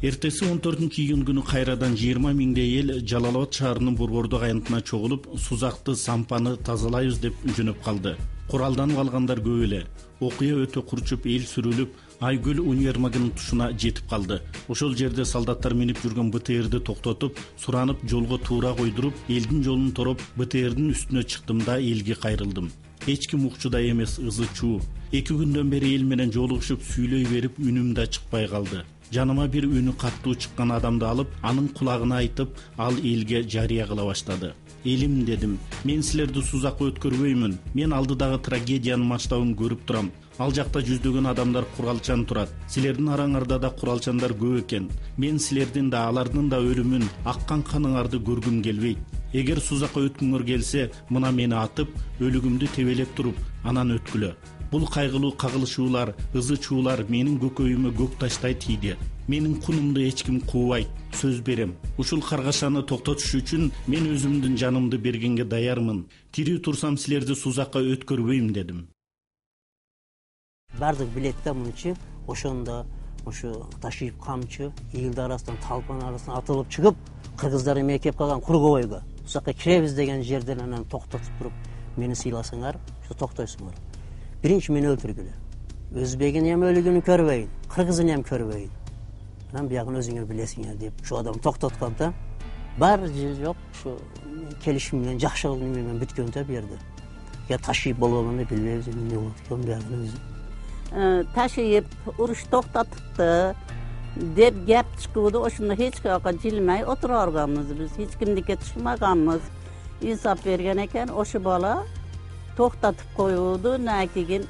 Эртеси 14-июнь күнү кайрадан 20 миңдей эл Жалал Абад шаарынын Борбордук аянтына чогулуп, Сузакты, Сампаны тазалайбыз деп жөнөп калды. Куралданып алгандар көп эле. Окуя өтө курчуп, эл сүрүлүп, Айгүл универмагынын тушуна жетип калды. Ошол жерде солдаттар минип жүргөн БТРди токтотуп, суранып, жолго туура койдуруп, элдин жолун тороп, БТРдин үстүнө чыктым да элге кайрылдым. Эч ким укчудай эмес, ызы чуу. 2 күндөн бери эл менен жолугушуп, сүйлөй берип, үнүм да чыкпай калды. Жаныма бир үнү каттуу чыккан адамды алып, анын кулагына айтып, ал элге жарыя кыла баштады. Элим, дедим, мен силерди Сузакка өткөрбөймүн. Мен алдыдагы трагедиянын масштабын көрүп турам. Ал жакта жүздөгөн адамдар куралчан турат. Силердин араңарда да куралчандар көп экен. Мен силердин да, алардын да өлүмүн, аккан каныңарды көргүм келбейт. Эгер Сузакка өткүңөр келсе, мына мени атып, өлүгүмдү тебелеп туруп, анан өткүлө. Бул кайгылуу кагылышуулар, ызы чуулар менин көкөйүмө көк таштай тийди. Менин кунумду эч ким куубайт. Сөз берем. Ушул каргашаны токтотуш үчүн мен өзүмдүн жанымды бергенге даярмын. Тирүү турсам силерди Сузакка өткөрбөйм, дедим. Бардык билет да мынчы, ошондо ошо Ташиев камчы элдин арасынан, талпанын арасынан атылып чыгып, кыргыздар эме кеп калган Кургобойго. Сузакка киребиз деген жерден анан токтотуп туруп, мени сыйласаңар, ошо токтойсуңар. Биринчи мени өлтүргүлө. Өзбегин эм өлүгүн көрбөйүн, кыргызын эм көрбөйүн. Анан биягын өзүңөр билесиңер деп ошо адам токтоткон да. Бар же жок, ошо келишим менен, жакшы менен бүткөн да берди. Я Ташиев болгонун билбейбиз, эмне болуп аткан биягын өзү. Ташиев уруш токтотупту деп геп чыгууду, ошондо эч жака жылмай отура алганбыз биз, эч кимдикке чыкмаганбыз. Инсап берген экен, ошо бала токтотуп коюуду, накигин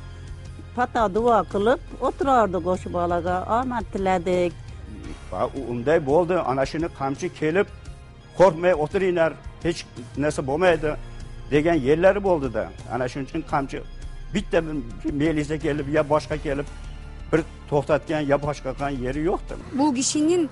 пата дуа кылып отурардык, ошо балага аман тиледик. Ундай болду, ана шуну камчы келип, коркмай отуringlar, эч нерсе болмайды деген ерлери болду да. Ана шуның үчүн камчы bitте милиция келип, я башка келип, bir to'xtatgan ya boshqa qilgan yeri yo'qdi. Bu kishining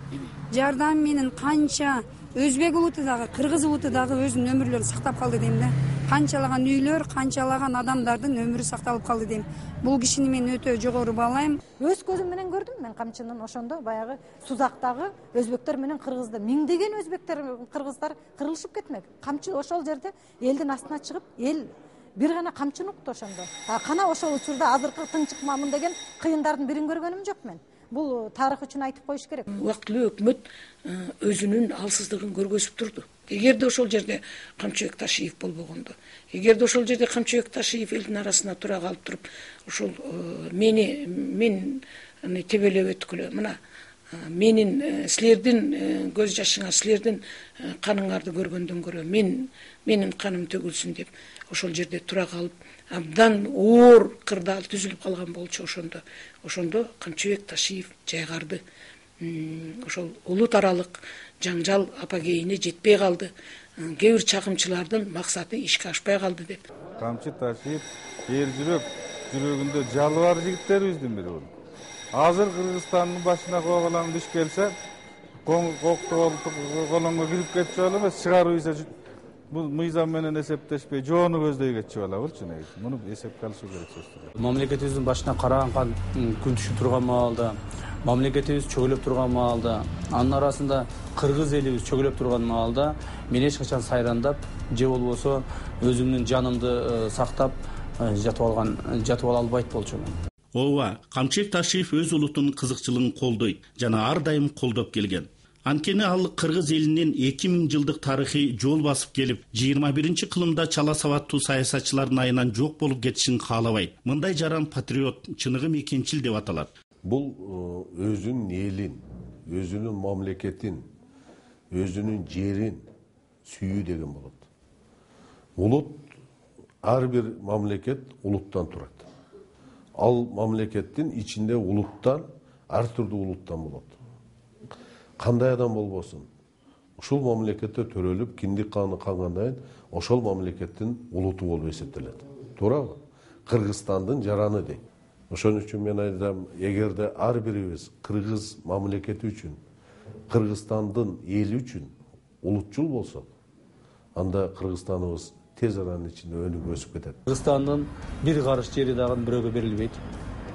jardam менен qancha o'zbek ulutidagi, qirg'iz ulutidagi o'zining ömürlerini saqlab qoldi deyimda. Qanchalagan uylar, qanchalagan odamlarning ömrü saqtalып qoldi deyim. Bu kishini men o'ta jog'ori бағалаймын. Өз көзүм менен көрдүм мен камчынын ошондо баягы Сузактагы өзбектер менен кыргызды миңдеген өзбектер, кыргыздар кырылышып кетмек. Камчы ошол жерде элдин астына чыгып, эл бир гана камчыны укту ошондо. Кана ошол учурда азыркы тынчыкмамын деген кыйындардын бирин көргөнүм жок мен. Бул тарых үчүн айтып коюш керек. Убактылуу өкмөт өзүнүн алсыздыгын көргөзүп турду. Эгерде ошол жерде Камчыбек Ташиев болбогондо, эгерде ошол жерде Камчыбек Ташиев элдин арасына тура калып туруп, ошол мен тебелеп өткүлө. Мына менин силердин көз жашыңар, силердин каныңарды көргөндөн көрө менин каным төгүлсүн деп ошол жерде тура калып, абдан оор кырдаал түзүлүп калган болчу ошондо Камчыбек Ташиев жайгарды. Ошол улут аралык жаңжал апогейине жетпей калды. Кээ бир чагымчылардын максаты ишке ашпай калды деп. Камчы Ташиев эр жүрөгүндө жалы бар жигиттерибиздин бири болду. Азыр Кыргызстандын башына койгон душ келсе, колонго кирип кетчү ал эмес, чыгарып ийсе бул мыйзам менен эсептешпей, жоону көздөй кетчү алабырчы негизи. Муну эсепке алышы керек сөздөр. Мамлекетибиздин башына караган күн түшүп турган маалда, мамлекетибиз чөгөлөп турган маалда, анын арасында кыргыз элибиз чөгөлөп турган маалда мен эч качан сайрандап, же болбосо өзүмдүн жанымды сактап жатып ала албайт болчумун. Ооба, Камчыбек Ташиев өз улутунун кызыкчылыгын колдойт жана ар дайым колдоп келген. Анткени ал кыргыз элинин 2000 жылдык тарыхый жол басып келип, 21 кылымда чала сабаттуу саясатчылардын айынан жок болуп кетишин каалабайт. Мындай жаран патриот, чыныгы мекенчил деп аталат. Бул өзүнүн элин, өзүнүн мамлекетин, өзүнүн жерин сүйүү деген болот. Улут, ар бир мамлекет улуттан турат. Ал мамлекеттин ичинде улуттан, ар түрдүү улуттан болот. Кандай адам болбосун, ушул мамлекетте төрөлүп, киндик каны калгандан ошол мамлекеттин улуту болуп эсептелет. Туурабы? Кыргызстандын жараны дейт. Ошон үчүн мен айтам, эгерде ар бирибиз кыргыз мамлекети үчүн, Кыргызстандын эли үчүн улутчул болсок, анда Кыргызстаныбыз тез аранын ичинде өнүгүп өсүп кетет. Кыргызстандын бир карыш жери дагы бирөөгө берилбейт.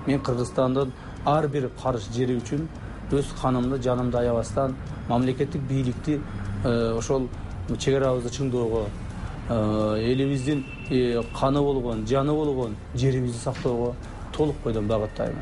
Мен Кыргызстандын ар бир карыш жери үчүн өз канымды жанымды аябастан мамлекеттик бийликти ошол чек арабызды чыңдоого, элибиздин каны болгон, жаны болгон жерибизди сактоого толук бойдон багыттайм.